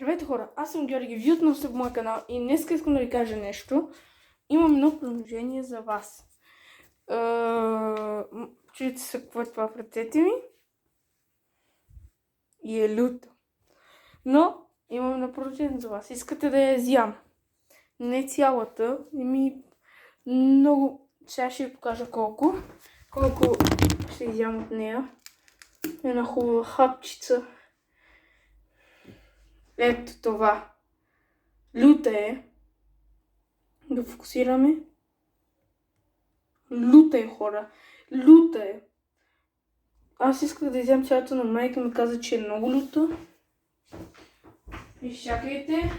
Здравейте хора, аз съм Георги, вие отново сте в моя канал и днес искам да ви кажа нещо. Имам едно предложение за вас. Чуете се какво е това в ръцете ми. И е люто. Но имам едно предложение за вас. Искате да я изям. Не цялата, много. Сега ще ви покажа колко ще изям от нея. Една хубава хапчица. Ето това. Люта е. Да фокусираме. Люта е, хора. Люта е. Аз исках да изям цялата, но майка ми каза, че е много люта. Изчакайте.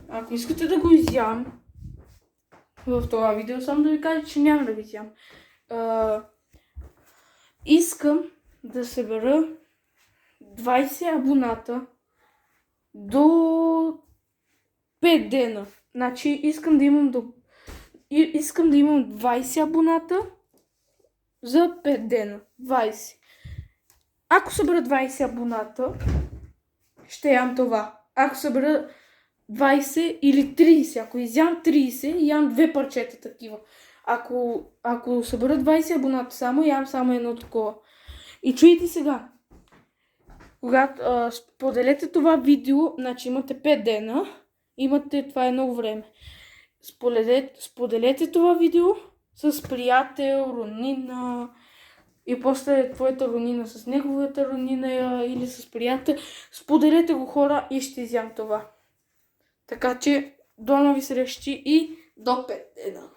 Ако искате да го изям в това видео, само да ви кажа, че няма да го изям. Искам да събера 20 абоната до 5 дена. Значи искам да имам 20 абоната за 5 дена. 20. Ако събера 20 абоната, ще ям това. Ако събера 20 или 30, ако изям 30, ям 2 парчета такива. Ако събера 20 абоната само, ям само едно такова. И чуйте сега. Когато споделете това видео, значи имате 5 дена, това е много време. Споделете това видео с приятел, роднина и после твоята роднина с неговата роднина или с приятел. Споделете го, хора, и ще изям това. Така че до нови срещи и до 5 дена.